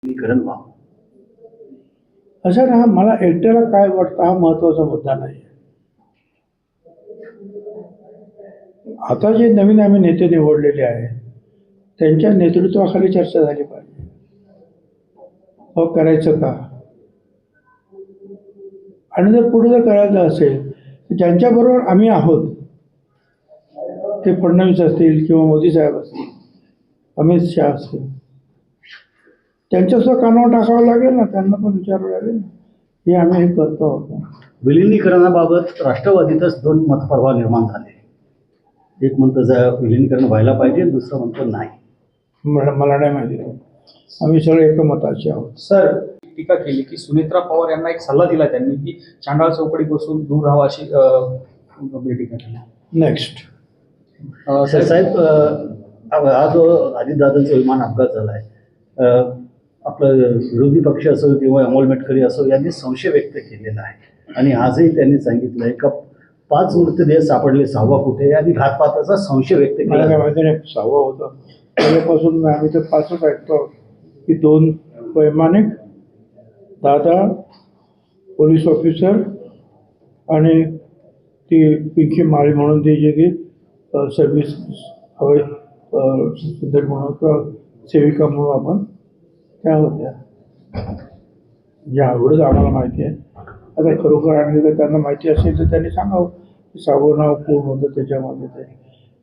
विलीनीकरण व्हावं. असं ना, मला एकट्याला काय वाटतं हा महत्त्वाचा मुद्दा नाही. आता जे नवीन आम्ही नेते निवडलेले आहेत त्यांच्या नेतृत्वाखाली चर्चा झाली पाहिजे. हो, करायचं का, आणि जर पुढे जर करायचं असेल तर ज्यांच्याबरोबर आम्ही आहोत ते फडणवीस असतील किंवा मोदी साहेब असतील, अमित शहा असतील, त्यांच्यासुद्धा कानावर टाकावं लागेल ना, त्यांना पण विचारावं लागेल ना, हे आम्ही हे करतो आहोत. विलिनीकरणाबाबत राष्ट्रवादीतच दोन मतप्रवाह निर्माण झाले. एक म्हणतं विलिनीकरण व्हायला पाहिजे, दुसरं म्हणतं नाही. मला नाही माहिती, आम्ही सगळे एकमताचे आहोत. सर, टीका केली की सुनेत्रा पवार यांना एक सल्ला दिला त्यांनी की चांडाळ चौकडी दूर राहावं अशी टीका केली. नेक्स्ट साहेब, हा जो अजितदादांचा विमान अपघात झालाय, आपलं विरोधी पक्ष असो किंवा अमोल मेटकरी असो यांनी संशय व्यक्त केलेला आहे आणि आजही त्यांनी सांगितलंय का 5 मृतदेह सापडले, 6वा कुठे, आणि घातपाताचा संशय व्यक्त केला. मला काय माहिती नाही 6वा होता, पहिल्यापासून आम्ही तर 5च ऐकतो की 2 वैमानिक, दादा पोलीस ऑफिसर आणि ती पिंकी माळी म्हणून ती जे की सर्व्हिस हवे सुंदर म्हणून किंवा सेविका म्हणून आपण त्या होत्या. या एवढंच आम्हाला माहिती आहे. आता खरोखर आणि जर त्यांना माहिती असेल तर त्यांनी सांगावं की 6वं नाव कोण होतं त्याच्यामध्ये ते,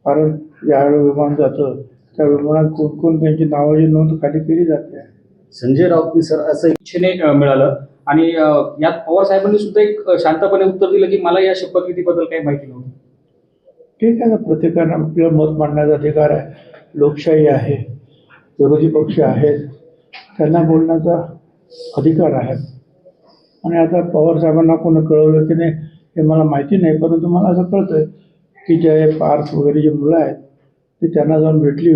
कारण ज्यावेळेला विमान जातं त्या विमानात कोण कोण त्यांची नावाची नोंद खाली केली जाते. संजय राऊत सर असं इच्छेने मिळालं आणि यात पवार साहेबांनी सुद्धा एक शांतपणे उत्तर दिलं की मला या शपथविधीबद्दल काही माहिती नव्हती. ठीक आहे ना, प्रत्येकानं आपलं मत मांडण्याचा अधिकार आहे, लोकशाही आहे, विरोधी पक्ष आहेत, त्यांना बोलण्याचा अधिकार आहे. आणि आता पवार साहेबांना कोणी कळवलं की नाही हे मला माहिती नाही, परंतु मला असं कळतं की जे पार्थ वगैरे जे मुलं आहेत ते त्यांना जाऊन भेटली,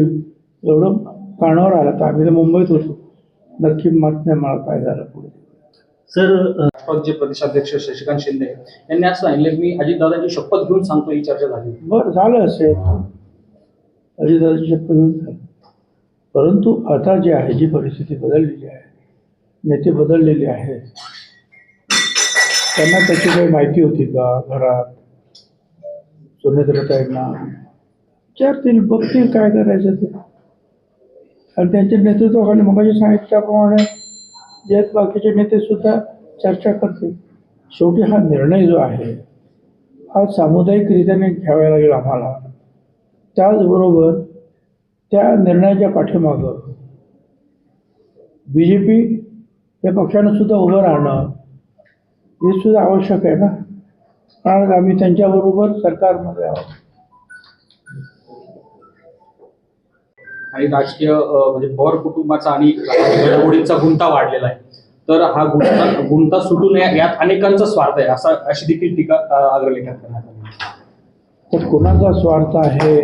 एवढं कानावर आलं. तर आम्ही तर मुंबईत होतो, नक्की माहीत नाही मला काय झालं पुढे. सर, राष्ट्रवादीचे प्रदेशाध्यक्ष शशिकांत शिंदे यांनी असं सांगितलं की मी अजितदादांची शपथ घेऊन सांगतो, ही चर्चा झाली. बरं झालं असेल, अजितदादाची शपथ घेऊन झालं, परंतु आता जे आहे जी परिस्थिती बदललेली आहे, नेते बदललेले आहेत, त्यांना त्याची काही माहिती होती का? घरात सुनेत्रताईंना विचारतील, बघतील काय करायचं ते, आणि त्यांच्या नेतृत्वाखाली मगाशी सांगितल्याप्रमाणे जे बाकीचे नेते सुद्धा चर्चा करतील. शेवटी हा निर्णय जो आहे हा सामुदायिकरित्याने घ्यावा लागेल आम्हाला. त्याचबरोबर त्या निर्णयाच्या पाठीमागं BJP या पक्षानं सुद्धा उभं राहणं हे सुद्धा आवश्यक आहे ना, कारण आम्ही त्यांच्याबरोबर सरकारमध्ये आहोत. आणि राजकीय म्हणजे पवार कुटुंबाचा आणि घडामोडींचा गुंता वाढलेला आहे, तर हा गुंता सुटू नये यात अनेकांचा स्वार्थ आहे अशी देखील टीका अग्रलेखात करण्यात आली. तर कुणाचा स्वार्थ आहे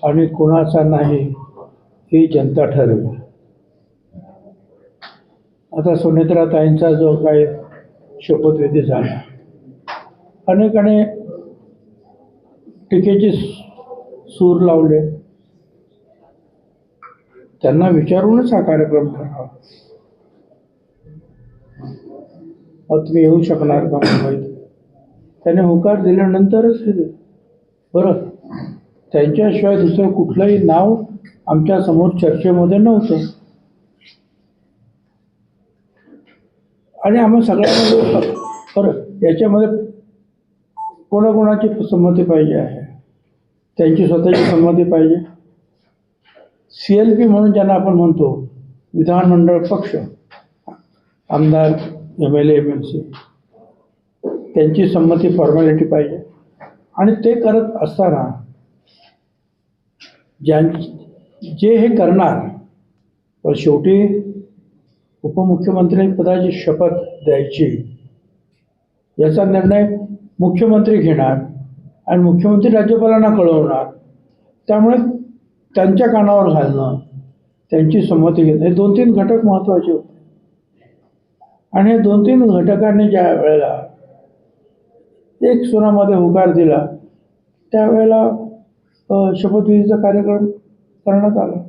आणि कुणाचा नाही ही जनता ठरवेल. आता सुनेत्राताईंचा जो काही शपथविधी झाला, अनेकाने टीकेचे सूर लावले, त्यांना विचारूनच हा कार्यक्रम करावा. तुम्ही येऊ शकणार का मुंबईत? त्याने होकार दिल्यानंतरच हे बरं, त्यांच्याशिवाय दुसरं कुठलंही नाव आमच्या समोर चर्चेमध्ये नव्हतं. आणि आम्हा सगळ्यांमध्ये बरं, याच्यामध्ये कोणाकोणाची संमती पाहिजे आहे, त्यांची स्वतःची संमती पाहिजे. CLP म्हणून ज्यांना आपण म्हणतो, विधानमंडळ पक्ष, आमदार, MLA, MLC, त्यांची संमती फॉर्मॅलिटी पाहिजे. आणि ते करत असताना जे हे करणार, पण शेवटी उपमुख्यमंत्री पदाची शपथ द्यायची याचा निर्णय मुख्यमंत्री घेणार आणि मुख्यमंत्री राज्यपालांना कळवणार. त्यामुळे त्यांच्या कानावर घालणं, त्यांची संमती घेणं, हे 2-3 घटक महत्त्वाचे होते. आणि हे 2-3 घटकांनी ज्या वेळेला एक सुनामध्ये होकार दिला त्यावेळेला शपथविधीचा कार्यक्रम करण्यात आला.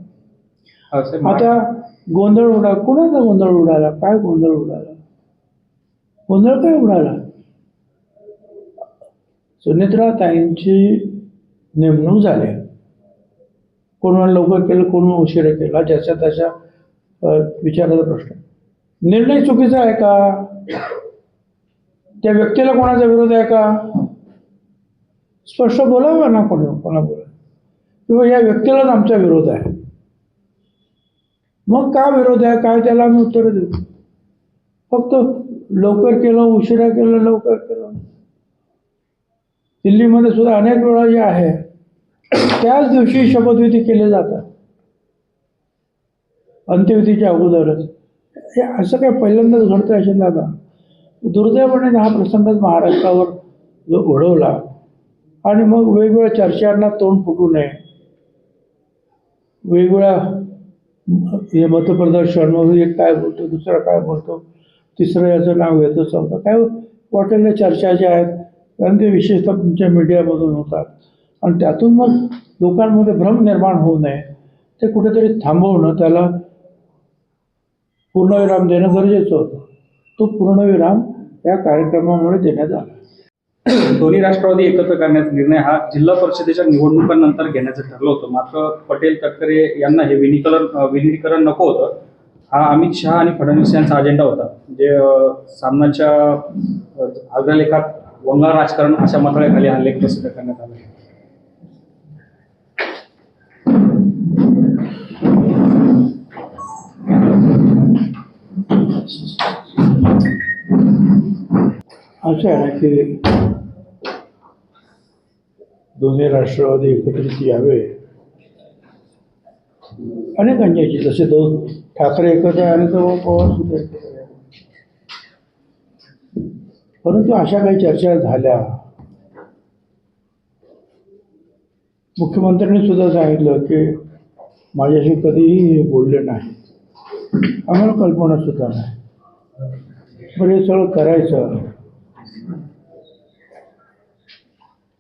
साहेब, आता गोंधळ कुणाचा गोंधळ उडाला? काय गोंधळ उडाला? गोंधळ काय उडाला? सुनेत्राताईंची नेमणूक झाली, कोणाला लवकर केलं, कोण उशिरा केला, ज्याच्या त्याच्या विचाराचा प्रश्न. निर्णय चुकीचा आहे का? त्या व्यक्तीला कोणाचा विरोध आहे का? स्पष्ट बोलावं ना, कोणा बोला किंवा या व्यक्तीलाच आमचा विरोध आहे. मग का विरोध आहे, काय त्याला आम्ही उत्तर देऊ. फक्त लवकर केलं, उशिरा केलं, लवकर केलं. दिल्लीमध्ये सुद्धा अनेक वेळा जे आहे त्याच दिवशी शपथविधी केले जातात, अंत्यविधीच्या अगोदरच. हे असं काय पहिल्यांदाच घडतं असेल का? दुर्दैवाने हा प्रसंगच महाराष्ट्रावर जो ओढवला आणि मग वेगवेगळ्या चर्चांना तोंड फुटू नये, वेगवेगळ्या हे मतप्रदर्शन, मग एक काय बोलतो, दुसरा काय बोलतो, तिसरं याचं नाव घेतो, चौथं काय वाटेल त्या चर्चा ज्या आहेत, कारण ते विशेषतः तुमच्या मीडियामधून होतात आणि त्यातून मग लोकांमध्ये भ्रम निर्माण होऊ नये ते कुठेतरी थांबवणं, त्याला पूर्णविराम देणं गरजेचं होतं. तो पूर्णविराम या कार्यक्रमामुळे देण्यात आला. दोन्ही राष्ट्रवादी एकत्र करण्याचा निर्णय हा जिल्हा परिषदेच्या निवडणुकांनंतर घेण्याचं ठरलं होतं. मात्र पटेल तटकरे यांना हे विलीनीकरण नको होतं. हा अमित शहा आणि फडणवीस यांचा अजेंडा होता. म्हणजे सामनाच्या अग्रलेखात वंगाळ राजकारण अशा मथळ्याखाली हा लेख प्रसिद्ध करण्यात आला. असं आहे की दोन्ही राष्ट्रवादी एकत्रित यावे अनेकांची इच्छा. जसे दोन ठाकरे एकत्र आले तर पवार सुद्धा एकत्र आले. परंतु अशा काही चर्चा झाल्या. मुख्यमंत्र्यांनी सुद्धा सांगितलं की माझ्याशी कधीही हे बोलले नाही, आम्हाला कल्पना सुद्धा नाही. बरं, हे सगळं करायचं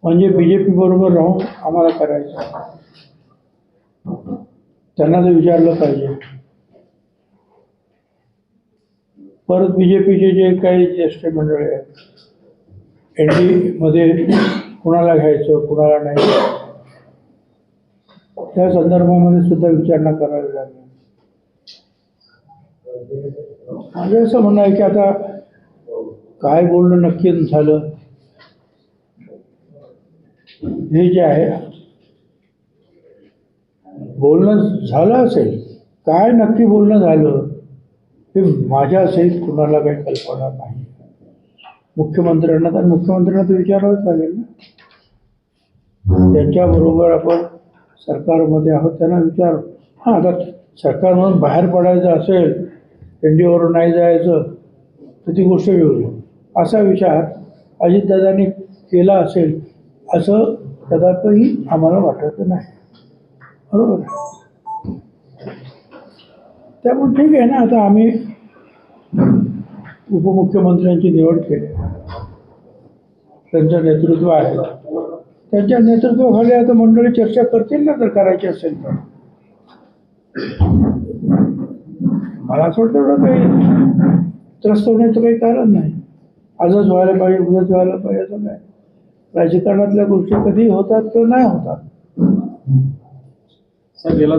म्हणजे BJP बरोबर राहून आम्हाला करायचं. त्यांना तर विचारलं पाहिजे. परत BJPचे जे काही ज्येष्ठ मंडळी आहेत, NDA मध्ये कुणाला घ्यायचं, कुणाला नाही, त्या संदर्भामध्ये सुद्धा विचारणा करावी लागेल. माझं असं म्हणणं आहे की आता काय बोलणं नक्की झालं हे जे आहे, बोलणं झालं असेल, काय नक्की बोलणं झालं हे माझ्या सहित कुणाला काही कल्पना नाही. मुख्यमंत्र्यांना तर विचारावंच लागेल ना. त्यांच्याबरोबर आपण सरकारमध्ये आहोत, त्यांना विचार. हां, आता सरकारमधून बाहेर पडायचं असेल, NDAवरून नाही जायचं, तर ती गोष्ट वेगळी. असा विचार अजितदादांनी केला असेल असं कदापिही आम्हाला वाटत नाही. बरोबर. त्यामुळे ठीक आहे ना. आता आम्ही उपमुख्यमंत्र्यांची निवड केली, त्यांचं नेतृत्व आहे. त्यांच्या नेतृत्वाखाली आता मंडळी चर्चा करतील ना, जर करायची असेल तर. मला असं वाटतं एवढं काही त्रस्त होण्याचं काही कारण नाही. आजच व्हायला पाहिजे, उद्याच व्हायला पाहिजे असं नाही. राजकारणातल्या गोष्टी कधी होतात किंवा नाही होतात. सर, गेला